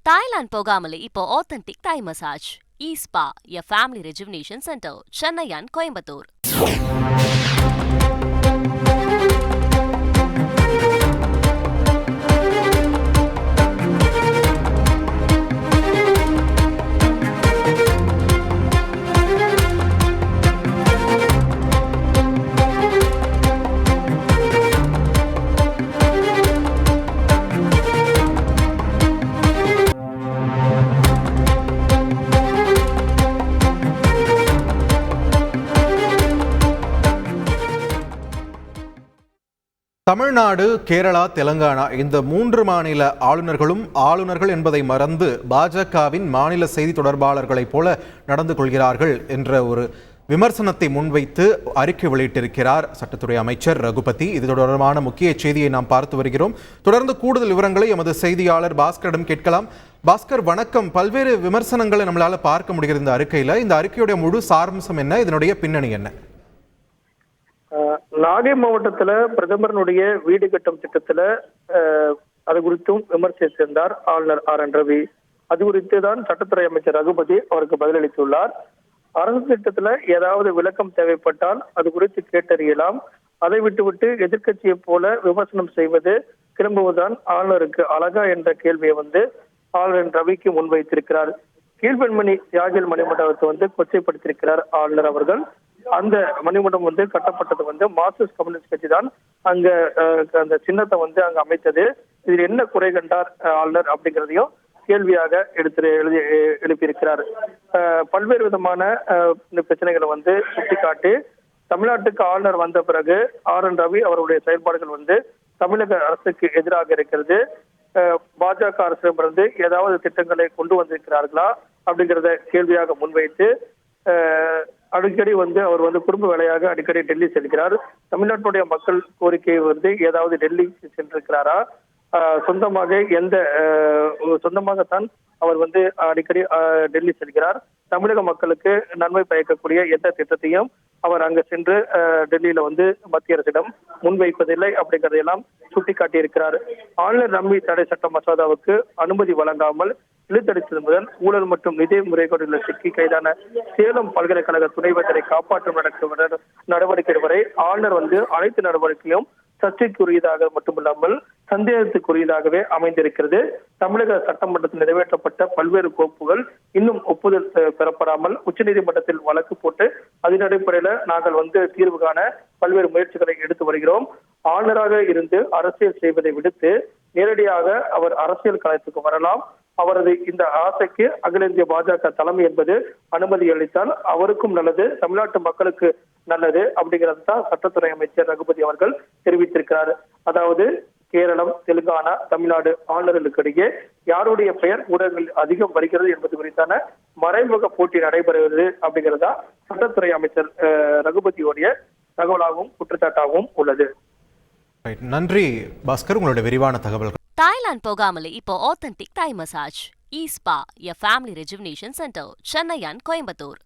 Thailand போகாமலே இப்போ authentic Thai massage E Spa, a family rejuvenation center, Chennai and Coimbatore. Tamil Nadu, Kerala, Telangana இந்த 3 மாநில ஆளுநர்கள் என்பதை மறந்து பாஜகவின் மாநில செய்தி தொடர்பாளர்களைப் போல நடந்து கொள்கிறார்கள் என்ற ஒரு விமர்சனத்தை முன்வைத்து அறிக்கை வெளியிட்டிருக்கிறார் சட்டத்துறை அமைச்சர் ரகுபதி. இது தொடர்பான முக்கிய செய்தியை நாம் பார்த்து வருகிறோம். தொடர்ந்து கூடுதல் விவரங்களை எமது செய்தியாளர் பாஸ்கரிடம் கேட்கலாம். பாஸ்கர், வணக்கம். பல்வேறு விமர்சனங்களை நம்மளால பார்க்க முடிகிறது இந்த அறிக்கையில. இந்த அறிக்கையுடைய முழு சாராம்சம் என்ன? இதனுடைய பின்னணி என்ன? நாகை மாவட்டத்துல பிரதமரனுடைய வீடு கட்டும் திட்டத்துல அது குறித்தும் விமர்சித்திருந்தார் ஆளுநர் RN ரவி. அது குறித்து தான் சட்டத்துறை அமைச்சர் ரகுபதி அவருக்கு பதிலளித்துள்ளார். அரசு திட்டத்துல ஏதாவது விளக்கம் தேவைப்பட்டால் அது குறித்து கேட்டறியலாம். அதை விட்டுவிட்டு எதிர்கட்சியை போல விமர்சனம் செய்வது கிளம்புவதுதான் ஆளுநருக்கு அழகா என்ற கேள்வியை ஆளுநர் ரவிக்கு முன்வைத்திருக்கிறார். கீழ்பெண்மணி தியாகிகள் மணிமண்டபத்தை கொச்சைப்படுத்தியிருக்கிறார் ஆளுநர் அவர்கள். அந்த மணிமண்டபம் கட்டப்பட்டது மார்க்சிஸ்ட் கம்யூனிஸ்ட் கட்சி தான் அங்க அந்த சின்னத்தை அங்க அமைத்தது. இதில் என்ன குறை கண்டார் ஆளுநர் அப்படிங்கிறதையும் கேள்வியாக எழுப்பியிருக்கிறார். பல்வேறு விதமான பிரச்சனைகளை சுட்டிக்காட்டி தமிழ்நாட்டுக்கு ஆளுநர் வந்த பிறகு RN ரவி அவருடைய செயல்பாடுகள் தமிழக அரசுக்கு எதிராக இருக்கிறது. பாஜக அரசிடமிருந்து ஏதாவது திட்டங்களை கொண்டு வந்திருக்கிறார்களா அப்படிங்கிறத கேள்வியாக முன்வைத்து அடிக்கடி அவர் குடும்ப வேலையாக அடிக்கடி டெல்லி செல்கிறார். தமிழ்நாட்டுடைய மக்கள் கோரிக்கையை ஏதாவது டெல்லி சென்றிருக்கிறாரா? சொந்தமாகத்தான் அவர் அடிக்கடி டெல்லி செல்கிறார். தமிழக மக்களுக்கு நன்மை பயக்கக்கூடிய எந்த திட்டத்தையும் அவர் அங்க சென்று டெல்லியில மத்திய அரசிடம் முன்வைப்பதில்லை அப்படிங்கறதையெல்லாம் சுட்டிக்காட்டி இருக்கிறார். ஆளுநர் நம்பி தடை சட்ட மசோதாவுக்கு அனுமதி வழங்காமல் இழுத்தடித்தது முதல் ஊழல் மற்றும் நிதி முறைகேடுகளில் சிக்கி கைதான சேலம் பல்கலைக்கழக துணைவேந்தரை காப்பாற்றும் நடவடிக்கை வரை ஆளுநர் அனைத்து நடவடிக்கையும் சர்ச்சைக்குரியதாக மட்டுமில்லாமல் சந்தேகத்துக்குரியதாகவே அமைந்திருக்கிறது. தமிழக சட்டமன்றத்தில் நிறைவேற்றப்பட்ட பல்வேறு கோப்புகள் இன்னும் ஒப்புதல் பெறப்படாமல் உச்சநீதிமன்றத்தில் வழக்கு போட்டு அதன் அடிப்படையில நாங்கள் தீர்வு காண பல்வேறு முயற்சிகளை எடுத்து வருகிறோம். ஆளுநராக இருந்து அரசியல் செய்வதை விடுத்து நேரடியாக அவர் அரசியல் களத்துக்கு வரலாம். அவரது இந்த ஆசைக்கு அகில இந்திய பாஜக தலைமை என்பது அனுமதி அளித்தால் அவருக்கும் நல்லது, தமிழ்நாட்டு மக்களுக்கு நல்லது அப்படிங்கிறது தான் சட்டத்துறை அமைச்சர் ரகுபதி அவர்கள் தெரிவித்திருக்கிறார். அதாவது கேரளம், தெலுங்கானா, தமிழ்நாடு ஆளுநர்களுக்கு இடையே யாருடைய பெயர் ஊடகங்களில் அதிகம் வருகிறது என்பது குறித்தான மறைமுக போட்டி நடைபெறுகிறது அப்படிங்கிறதா சட்டத்துறை அமைச்சர் ரகுபதியோடைய தகவலாகவும் குற்றச்சாட்டாகவும் உள்ளது. நன்றி பாஸ்கர், உங்களுடைய விரிவான தகவல்கள். தாய்லாந்து போகாமலே இப்போ authentic Thai massage E Spa, a family rejuvenation center, Chennai and Coimbatore.